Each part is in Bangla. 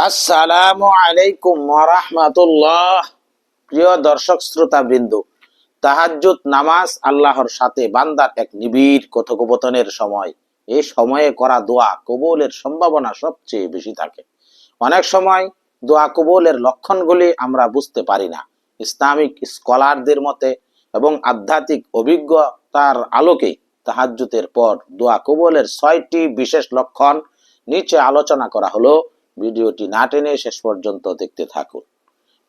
আসসালামু আলাইকুম ওয়া রাহমাতুল্লাহ। প্রিয় দর্শক শ্রোতা বৃন্দ, তাহাজ্জুদ নামাজ আল্লাহর সাথে বান্দার এক নিবিড় কথোপকথনের সময়। এই সময়ে করা দোয়া কবুলের সম্ভাবনা সবচেয়ে বেশি থাকে। অনেক সময় দোয়া কবুলের লক্ষণগুলি আমরা বুঝতে পারি না। ইসলামিক স্কলারদের মতে এবং আধ্যাত্মিক অভিজ্ঞতার আলোকে তাহাজ্জুদের পর দোয়া কবুলের 6টি বিশেষ লক্ষণ নিচে আলোচনা করা হলো। ভিডিওটি না টেনে শেষ পর্যন্ত দেখতে থাকুন।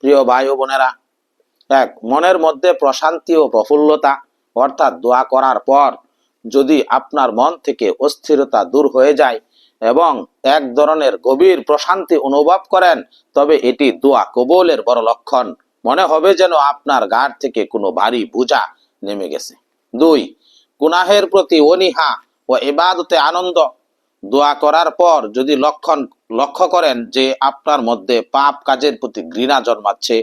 প্রিয় ভাই ও বোনেরা, এক, মনের মধ্যে প্রশান্তি ও প্রফুল্লতা, অর্থাৎ দোয়া করার পর যদি আপনার মন থেকে অস্থিরতা দূর হয়ে যায় এবং এক ধরনের গভীর প্রশান্তি অনুভব করেন, তবে এটি দোয়া কবুলের বড় লক্ষণ। মনে হবে যেন আপনার ঘাড় থেকে কোনো ভারী বোঝা নেমে গেছে। দুই, গুনাহের প্রতি অনীহা ও ইবাদতে আনন্দ। দোয়া করার পর যদি লক্ষ্য করেন যে আপনার মধ্যে পাপ কাজের প্রতি ঘৃণা জন্মাচ্ছে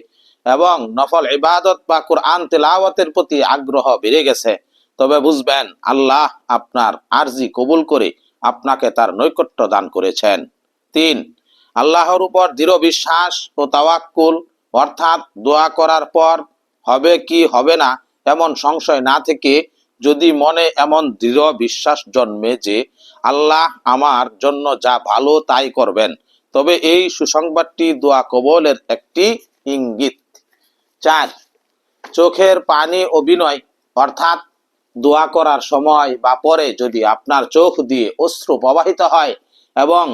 এবং নফল ইবাদত বা কুরআন তেলাওয়াতের প্রতি আগ্রহ বেড়ে গেছে, তবে বুঝবেন আল্লাহ আপনার আরজি কবুল করে আপনাকে তার নৈকট্য দান করেছেন। তিন, আল্লাহর উপর দৃঢ় বিশ্বাস ও তাওয়াক্কুল, অর্থাৎ দোয়া করার পর হবে কি হবে না এমন সংশয় না থেকে যদি মনে এমন দৃঢ় বিশ্বাস জন্মে যে আল্লাহ আমার জন্য যা ভালো তাই করবেন, তবে এই সুসংবাদটি দোয়া কবুলের একটি ইঙ্গিত। চার, চোখের পানি অভিনয়, অর্থাৎ দোয়া করার সময় বা পরে যদি আপনার চোখ দিয়ে অশ্রু প্রবাহিত হয় এবং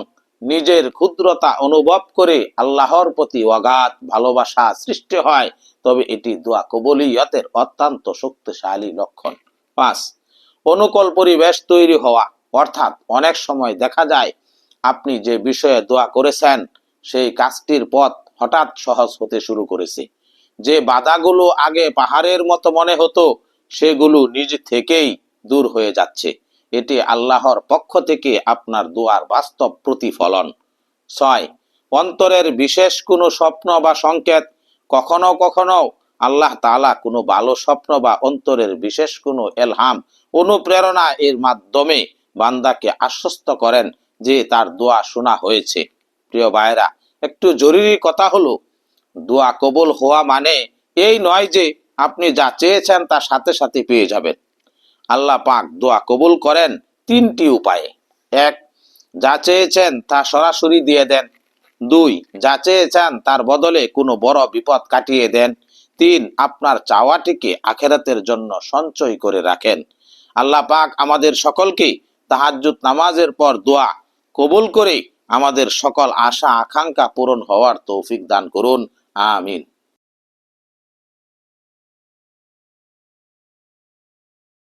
নিজের ক্ষুদ্রতা অনুভব করে আল্লাহর প্রতি অগাধ ভালোবাসা সৃষ্টি হয়, তবে এটি দোয়া কবুলিয়তের অত্যন্ত শক্তিশালী লক্ষণ। পাঁচ, অনুকূল পরিবেশ তৈরি হওয়া, অর্থাৎ অনেক সময় দেখা যায় আপনি যে বিষয়ে দোয়া করেছেন সেই কাজটির পথ হঠাৎ সহজ হতে শুরু করেছে। যে বাধাগুলো আগে পাহাড়ের মতো মনে হতো সেগুলো নিজ থেকেই দূর হয়ে যাচ্ছে। এটি আল্লাহর পক্ষ থেকে আপনার দোয়ার বাস্তব প্রতিফলন। ছয়, অন্তরের বিশেষ কোনো স্বপ্ন বা সংকেত। কখনো কখনো আল্লাহ তাআলা কোনো ভালো স্বপ্ন বা অন্তরের বিশেষ কোনো এলহাম, অনুপ্রেরণা এর মাধ্যমে বান্দাকে আশ্বস্ত করেন যে তার দোয়া শোনা হয়েছে। প্রিয় ভাইরা, একটু জরুরি কথা হলো, দোয়া কবুল হওয়া মানে এই নয় যে আপনি যা চেয়েছেন তা সাথে সাথে পেয়ে যাবেন। আল্লাহ পাক দোয়া কবুল করেন 3টি উপায়ে। এক, যা চেয়েছেন তা সরাসরি দিয়ে দেন। 2, যা চেয়েছেন তার বদলে কোনো বড় বিপদ কাটিয়ে দেন। 3, আপনার চাওয়াটিকে আখিরাতের জন্য সঞ্চয় করে রাখেন। আল্লাহ পাক আমাদের সকলকে তাহাজ্জুদ নামাজের পর দোয়া কবুল করে আমাদের সকল আশা আকাঙ্ক্ষা পূরণ হওয়ার তৌফিক দান করুন। আমিন।